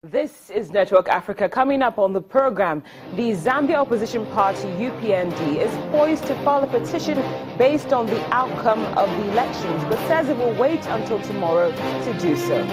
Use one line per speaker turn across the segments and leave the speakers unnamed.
This is Network Africa. Coming up on the program, the Zambia opposition party UPND is poised to file a petition based on the outcome of the elections, but says it will wait until tomorrow to do so.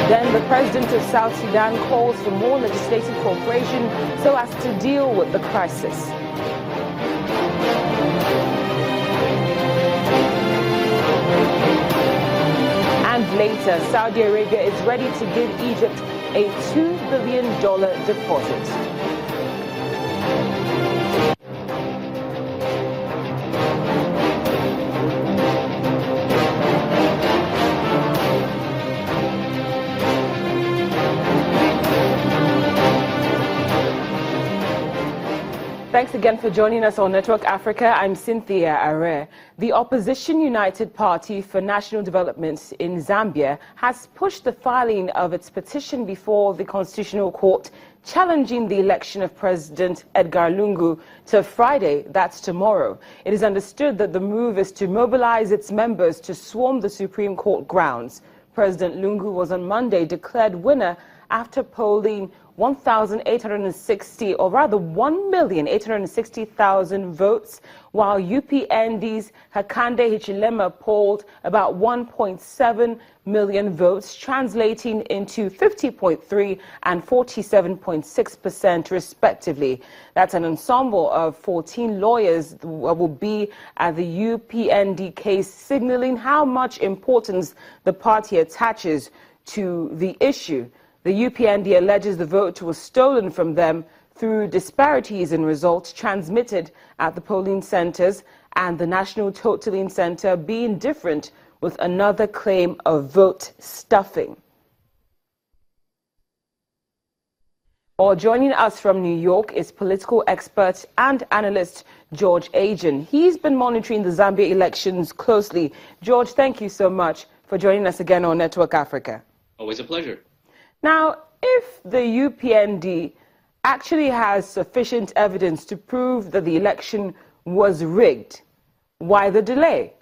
Then the president of South Sudan calls for more legislative cooperation so as to deal with the crisis. And later, Saudi Arabia is ready to give Egypt a $2 billion deposit. Thanks again for joining us on Network Africa. I'm Cynthia Are. The Opposition United Party for National Development in Zambia has pushed the filing of its petition before the Constitutional Court challenging the election of President Edgar Lungu to Friday, that's tomorrow. It is understood that the move is to mobilize its members to swarm the Supreme Court grounds. President Lungu was on Monday declared winner after polling 1,860, or rather 1,860,000 votes, while UPND's Hakainde Hichilema polled about 1.7 million votes, translating into 50.3% and 47.6% respectively. That's an ensemble of 14 lawyers will be at the UPND case, signaling how much importance the party attaches to the issue. The UPND alleges the vote was stolen from them through disparities in results transmitted at the polling centers and the National Totaling Center being different, with another claim of vote stuffing. Or joining us from New York is political expert and analyst George Ajjam. He's been monitoring the Zambia elections closely. George, thank you so much for joining us again on Network Africa.
Always a pleasure.
Now, if the UPND actually has sufficient evidence to prove that the election was rigged, why the delay?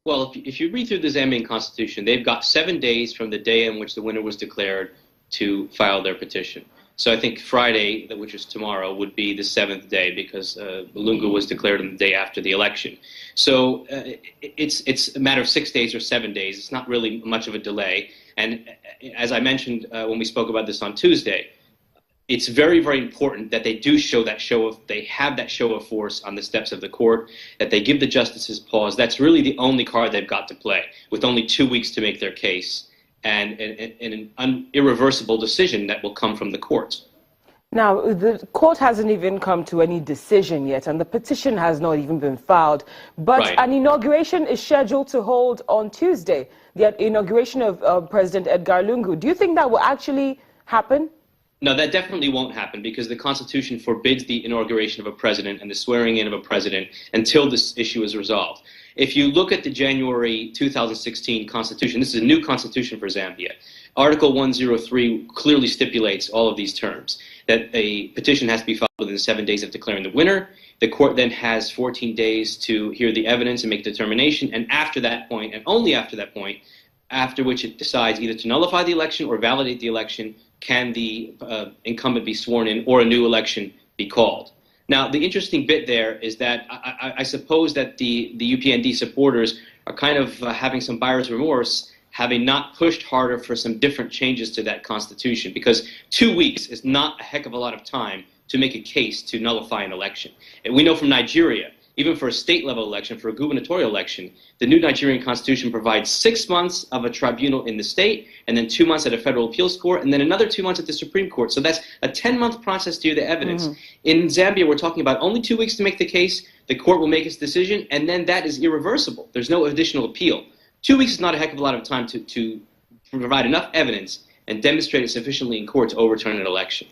Well, if you read through the Zambian constitution, they've got 7 days from the day in which the winner was declared to file their petition. So I think Friday, which is tomorrow, would be the 7th day because Lungu was declared on the day after the election. So it's a matter of 6 days or 7 days. It's not really much of a delay. And as I mentioned when we spoke about this on Tuesday, it's very, very important that they do they have that show of force on the steps of the court, that they give the justices pause. That's really the only card they've got to play, with only 2 weeks to make their case, and an irreversible decision that will come from the courts.
Now, the court hasn't even come to any decision yet, and the petition has not even been filed. But
Right.
An inauguration is scheduled to hold on Tuesday, the inauguration of President Edgar Lungu. Do you think that will actually happen?
No, that definitely won't happen because the Constitution forbids the inauguration of a president and the swearing in of a president until this issue is resolved. If you look at the January 2016 Constitution, this is a new Constitution for Zambia. Article 103 clearly stipulates all of these terms, that a petition has to be filed within 7 days of declaring the winner. The court then has 14 days to hear the evidence and make a determination, and after that point, and only after that point, after which it decides either to nullify the election or validate the election, can the incumbent be sworn in or a new election be called. Now, the interesting bit there is that I suppose that the UPND supporters are kind of having some buyer's remorse, having not pushed harder for some different changes to that constitution, because 2 weeks is not a heck of a lot of time to make a case to nullify an election. And we know from Nigeria, even for a state-level election, for a gubernatorial election, the new Nigerian constitution provides 6 months of a tribunal in the state, and then 2 months at a federal appeals court, and then another 2 months at the Supreme Court. So that's a 10-month process to hear the evidence. In Zambia, we're talking about only 2 weeks to make the case. The court will make its decision, and then that is irreversible. There's no additional appeal. 2 weeks is not a heck of a lot of time to provide enough evidence and demonstrate it sufficiently in court to overturn an election.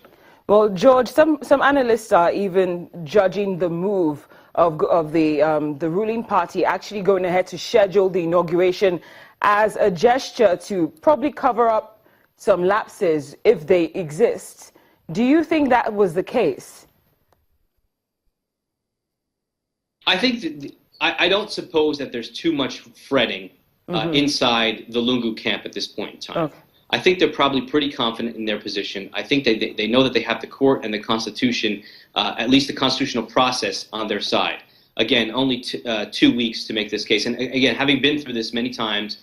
Well, George, some analysts are even judging the move of the ruling party actually going ahead to schedule the inauguration as a gesture to probably cover up some lapses if they exist. Do you think that was the case?
I think I don't suppose that there's too much fretting inside the Lungu camp at this point in time.
Okay.
I think they're probably pretty confident in their position. I think they know that they have the court and the Constitution, at least the constitutional process, on their side. Again, only 2 weeks to make this case. And again, having been through this many times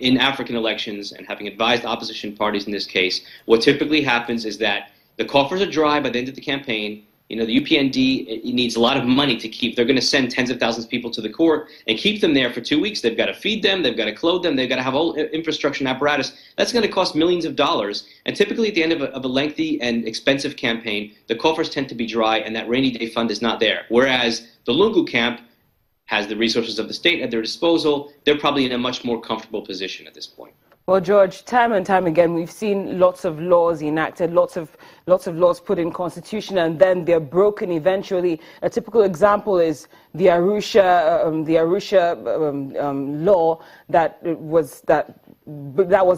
in African elections and having advised opposition parties in this case, what typically happens is that the coffers are dry by the end of the campaign. You know, the UPND, it needs a lot of money to keep. They're going to send tens of thousands of people to the court and keep them there for 2 weeks. They've got to feed them. They've got to clothe them. They've got to have all infrastructure and apparatus. That's going to cost millions of dollars. And typically at the end of a lengthy and expensive campaign, the coffers tend to be dry and that rainy day fund is not there. Whereas the Lungu camp has the resources of the state at their disposal. They're probably in a much more comfortable position at this point.
Well, George, time and time again, we've seen lots of laws enacted, lots of laws put in constitution, and then they're broken eventually. A typical example is the Arusha law that was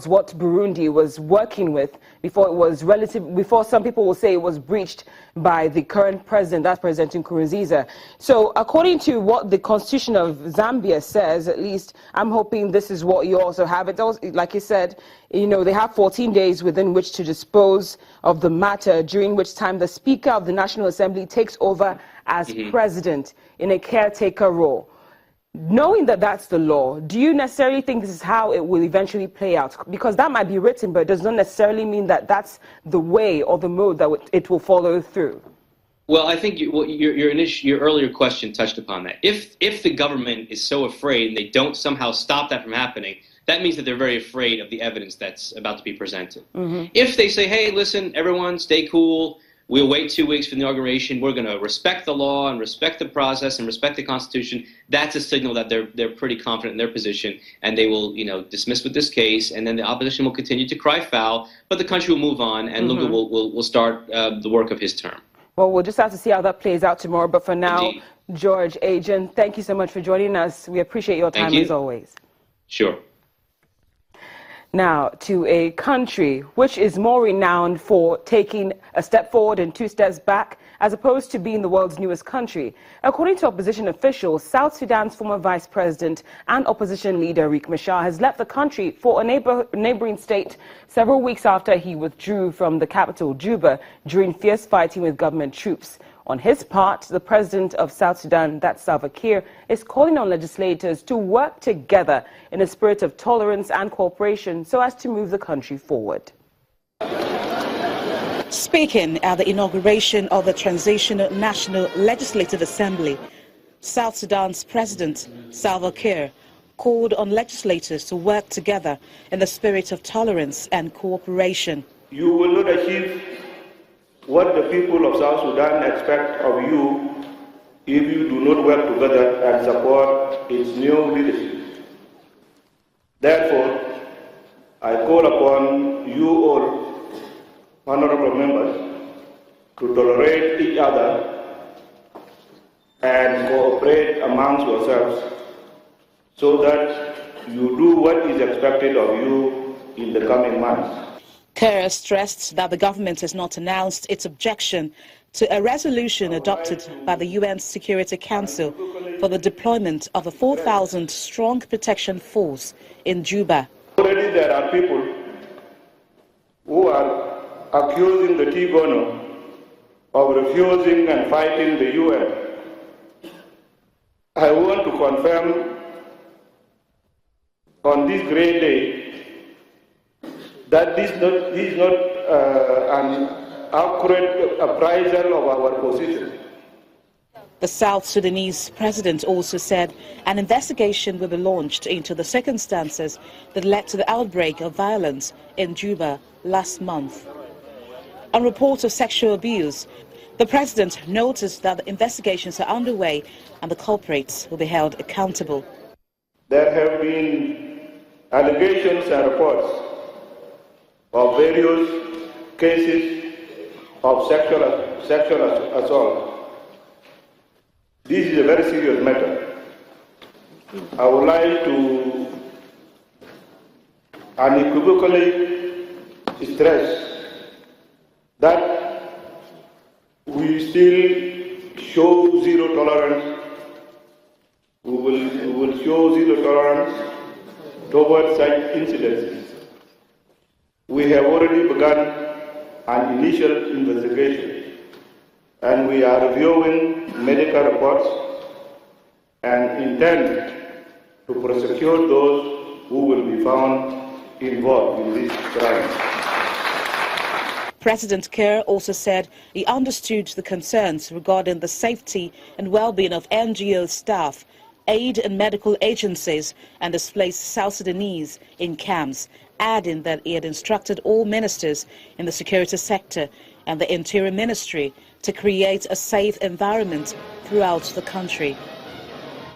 what Burundi was working with before some people will say it was breached by the current president, that's President Nkurunziza. So according to what the constitution of Zambia says, at least I'm hoping this is what you also have. It also, like you said, you know, they have 14 days within which to dispose of the matter, during which time the Speaker of the National Assembly takes over as president in a caretaker role. Knowing that that's the law, do you necessarily think this is how it will eventually play out? Because that might be written, but it does not necessarily mean that that's the way or the mode that it will follow through.
Well, I think your earlier question touched upon that. If the government is so afraid and they don't somehow stop that from happening, that means that they're very afraid of the evidence that's about to be presented. If they say, hey, listen, everyone, stay cool, we'll wait 2 weeks for the inauguration, we're going to respect the law and respect the process and respect the Constitution, that's a signal that they're pretty confident in their position, and they will, you know, dismiss with this case, and then the opposition will continue to cry foul, but the country will move on, and Lungu will start the work of his term.
Well, we'll just have to see how that plays out tomorrow, but for now,
Indeed.
George, Ajjam, thank you so much for joining us. We appreciate your time as always.
Sure.
Now, to a country which is more renowned for taking a step forward and 2 steps back, as opposed to being the world's newest country. According to opposition officials, South Sudan's former vice president and opposition leader Riek Machar has left the country for a neighboring state several weeks after he withdrew from the capital, Juba, during fierce fighting with government troops. On his part, the president of South Sudan, that's Salva Kiir, is calling on legislators to work together in a spirit of tolerance and cooperation so as to move the country forward.
Speaking at the inauguration of the Transitional National Legislative Assembly, South Sudan's president, Salva Kiir, called on legislators to work together in the spirit of tolerance and cooperation.
You will not achieve what the people of South Sudan expect of you if you do not work together and support its new leadership. Therefore, I call upon you all, honorable members, to tolerate each other and cooperate amongst yourselves so that you do what is expected of you in the coming months.
Kiir stressed that the government has not announced its objection to a resolution adopted by the UN Security Council for the deployment of a 4,000-strong protection force in Juba.
Already there are people who are accusing the T-Gono of refusing and fighting the UN. I want to confirm on this great day that this is not an accurate appraisal of our position.
The South Sudanese president also said an investigation will be launched into the circumstances that led to the outbreak of violence in Juba last month. On reports of sexual abuse, the president noticed that the investigations are underway and the culprits will be held accountable.
There have been allegations and reports of various cases of sexual assault. This is a very serious matter. I would like to unequivocally stress that we still show zero tolerance we will show zero tolerance towards such incidents. We have already begun an initial investigation, and we are reviewing medical reports and intend to prosecute those who will be found involved in this crime.
President Kerr also said he understood the concerns regarding the safety and well-being of NGO staff, aid and medical agencies and displaced South Sudanese in camps, adding that he had instructed all ministers in the security sector and the Interior Ministry to create a safe environment throughout the country.